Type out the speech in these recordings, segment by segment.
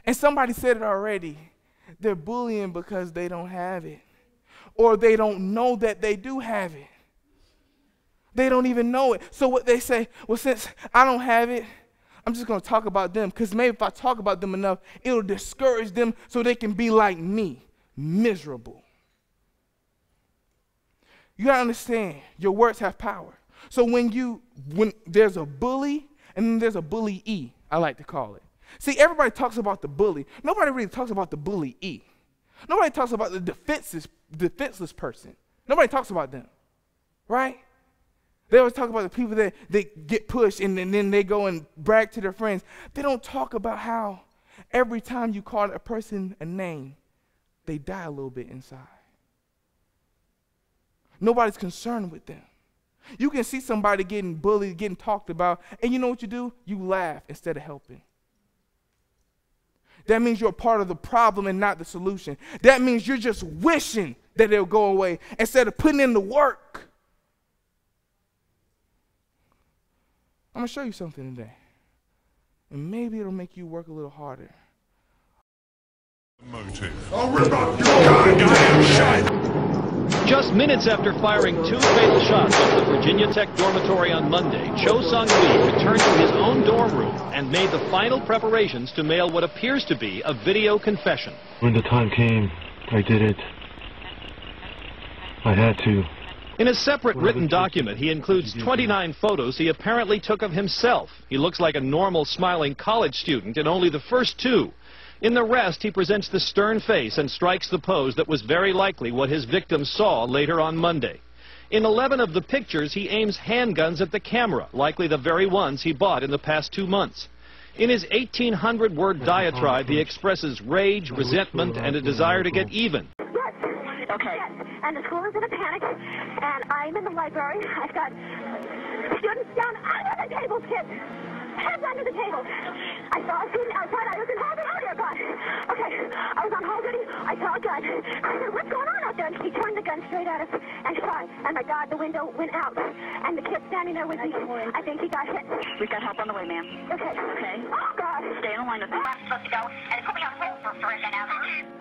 And somebody said it already. They're bullying because they don't have it. Or they don't know that they do have it. They don't even know it. So what they say, well, since I don't have it, I'm just going to talk about them. Because maybe if I talk about them enough, it'll discourage them so they can be like me, miserable. You got to understand, your words have power. So when there's a bully, and then there's a bully-e, I like to call it. See, everybody talks about the bully. Nobody really talks about the bully-e. Nobody talks about the defenseless person. Nobody talks about them, right? They always talk about the people that they get pushed and then they go and brag to their friends. They don't talk about how every time you call a person a name, they die a little bit inside. Nobody's concerned with them. You can see somebody getting bullied, getting talked about, and you know what you do? You laugh instead of helping. That means you're a part of the problem and not the solution. That means you're just wishing that they'll go away instead of putting in the work. I'm going to show you something today. And maybe it'll make you work a little harder. Just minutes after firing 2 fatal shots at the Virginia Tech dormitory on Monday, Cho Sung-lee returned to his own dorm room and made the final preparations to mail what appears to be a video confession. When the time came, I did it. I had to. In a separate written document, he includes 29 photos he apparently took of himself. He looks like a normal, smiling college student in only the first 2. In the rest, he presents the stern face and strikes the pose that was very likely what his victims saw later on Monday. In 11 of the pictures, he aims handguns at the camera, likely the very ones he bought in the past 2 months. In his 1,800-word diatribe, he expresses rage, resentment, and a desire to get even. Yes. Okay. Yes. And the school is in a panic, and I'm in the library. I've got students down under the tables, kids. Heads under the table. I saw a student outside. I was in hall duty. Oh, God. Okay. I was on hall duty. I saw a gun. I said, what's going on out there? And he turned the gun straight at us and shot. And my God, the window went out. And the kid standing there with me, I think he got hit. We've got help on the way, ma'am. Okay. Okay. Oh, God. Stay in line with me. I'm supposed to go, and it put me on hold for a second now.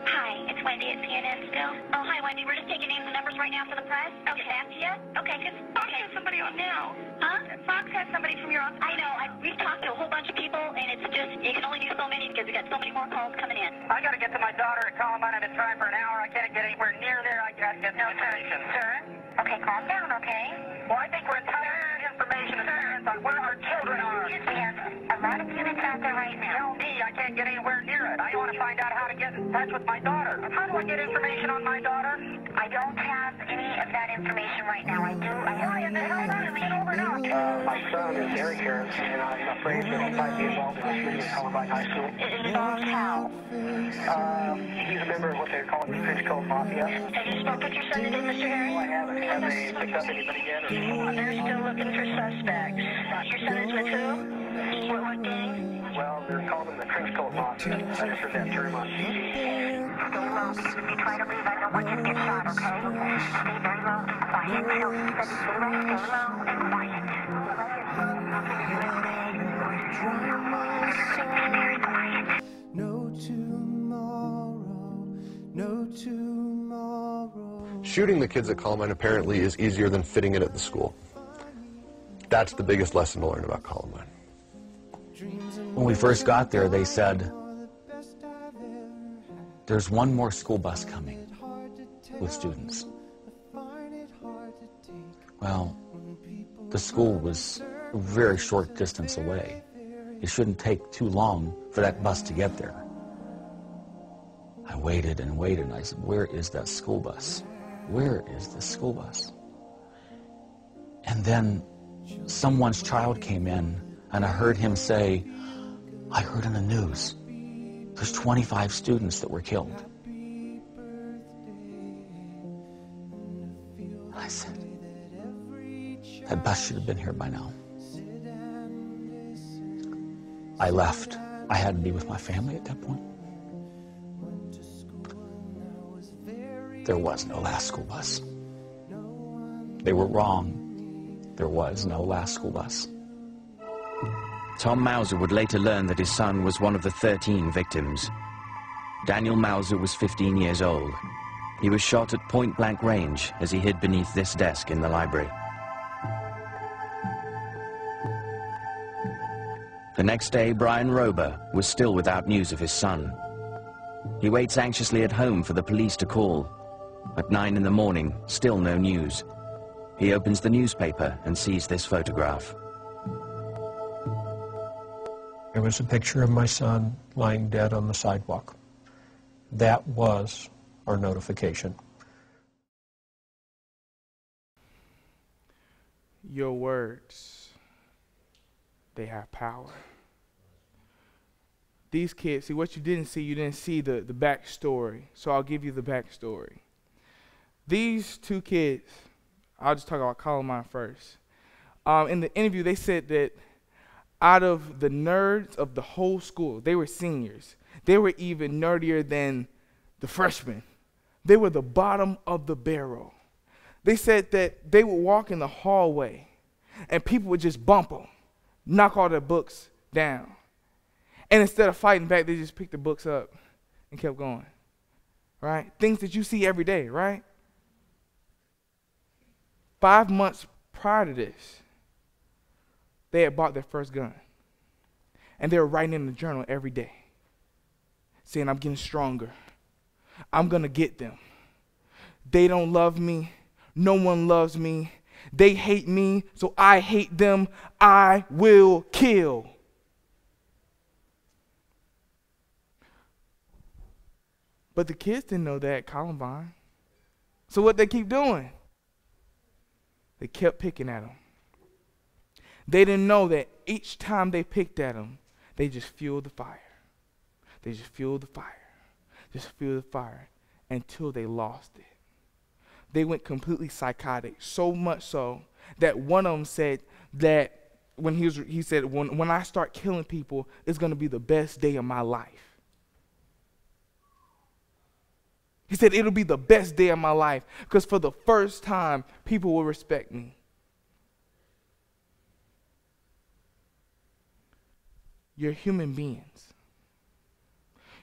Hi, it's Wendy at CNN still. Oh, hi, Wendy. We're just taking names and numbers right now for the press. Okay. Get back to you? Okay, because Fox has somebody on now. Huh? Fox has somebody from your office. I know. We've talked to a whole bunch of people, and it's just, you can only do so many because we got so many more calls coming in. I got to get to my daughter at Columbine. I've been trying for an hour. I can't get anywhere near there. I got to get no attention. Sir? Okay, calm down, okay? Well, I think we're entitled to information as parents on where our children are. We have a lot of units out there right now. Tell me, I can't get anywhere near it. I want to find out how to get in touch with my daughter. How do I get information on my daughter? I don't have any of that information right now. I do. I have Why in the hell not? Get over now. My son is Eric Harris, and I'm afraid that he might be involved in a shooting at Columbine High School. It involves how? He's a member of what they're calling the Trench Coat Mafia. Have you spoken with your son today, Mr. Harris? I haven't. Have they picked up anybody yet? They're still looking for suspects. Your son is with who? What gang? Well, they're calling them the Trench Coat Mafia. I just heard that term on TV. Stay low, because if you try to leave, I don't want you to get shot, okay? Stay very low and quiet. So he said to stay low and quiet. Very quiet. No tomorrow, no tomorrow. Shooting the kids at Columbine apparently is easier than fitting it at the school. That's the biggest lesson to learn about Columbine. When we first got there, they said, there's one more school bus coming with students. Well, the school was a very short distance away. It shouldn't take too long for that bus to get there. I waited and waited, and I said, where is that school bus? Where is this school bus? And then someone's child came in, and I heard him say, I heard in the news, there's 25 students that were killed. I said, that bus should have been here by now. I left. I had to be with my family at that point. There was no last school bus. They were wrong. There was no last school bus. Tom Mauser would later learn that his son was one of the 13 victims. Daniel Mauser was 15 years old. He was shot at point-blank range as he hid beneath this desk in the library. The next day, Brian Rober was still without news of his son. He waits anxiously at home for the police to call. At 9 in the morning, still no news. He opens the newspaper and sees this photograph. There was a picture of my son lying dead on the sidewalk. That was our notification. Your words, they have power. These kids, see what you didn't see the backstory. So I'll give you the backstory. These two kids, I'll just talk about Columbine first. In the interview, they said that out of the nerds of the whole school, they were seniors. They were even nerdier than the freshmen. They were the bottom of the barrel. They said that they would walk in the hallway and people would just bump them, knock all their books down. And instead of fighting back, they just picked the books up and kept going, right? Things that you see every day, right? 5 months prior to this, they had bought their first gun. And they were writing in the journal every day, saying, I'm getting stronger. I'm going to get them. They don't love me. No one loves me. They hate me, so I hate them. I will kill. But the kids didn't know that at Columbine. So what they keep doing? They kept picking at him. They didn't know that each time they picked at him, they just fueled the fire. They just fueled the fire. Just fueled the fire until they lost it. They went completely psychotic, so much so that one of them said that when he said, when I start killing people, it's going to be the best day of my life. He said, it'll be the best day of my life because for the first time, people will respect me. You're human beings.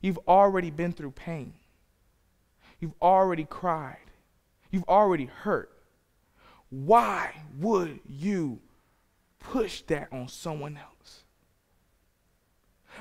You've already been through pain. You've already cried. You've already hurt. Why would you push that on someone else?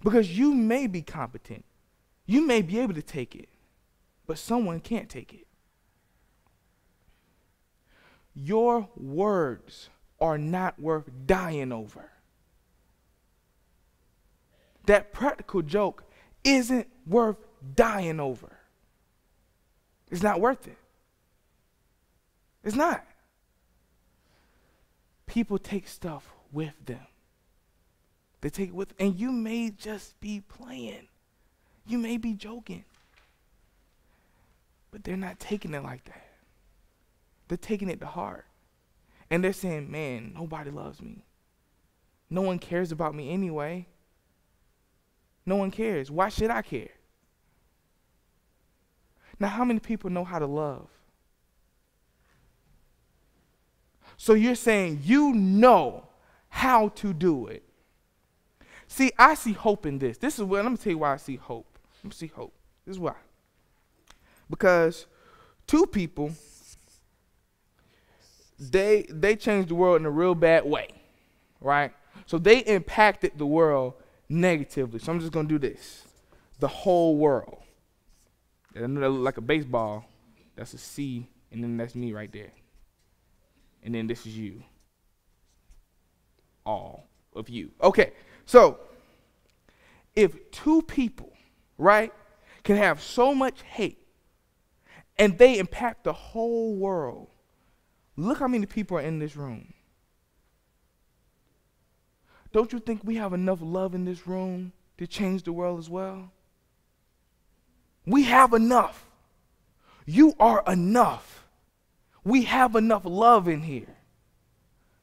Because you may be competent. You may be able to take it, but someone can't take it. Your words are not worth dying over. That practical joke isn't worth dying over. It's not worth it. It's not. People take stuff with them. They take it with, and you may just be playing. You may be joking. But they're not taking it like that. They're taking it to heart. And they're saying, man, nobody loves me. No one cares about me anyway. No one cares. Why should I care? Now, how many people know how to love? So you're saying you know how to do it. See, I see hope in this. This is what, let me tell you why I see hope. Let me see hope. This is why. Because two people, they changed the world in a real bad way, right? So they impacted the world negatively. So I'm just going to do this. The whole world. And that look like a baseball. That's a C, and then that's me right there. And then this is you. All of you. Okay, so if two people, right, can have so much hate and they impact the whole world, look how many people are in this room. Don't you think we have enough love in this room to change the world as well? We have enough. You are enough. We have enough love in here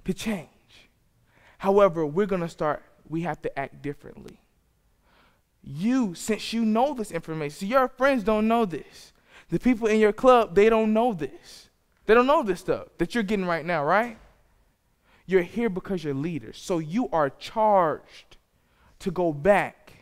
to change. However, we have to act differently. You, since you know this information, so your friends don't know this. The people in your club, they don't know this. They don't know this stuff that you're getting right now, right? You're here because you're leaders. So you are charged to go back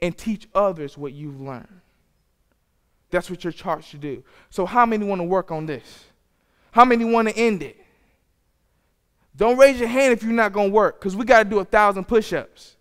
and teach others what you've learned. That's what you're charged to do. So how many want to work on this? How many want to end it? Don't raise your hand if you're not going to work, because we got to do 1,000 push-ups.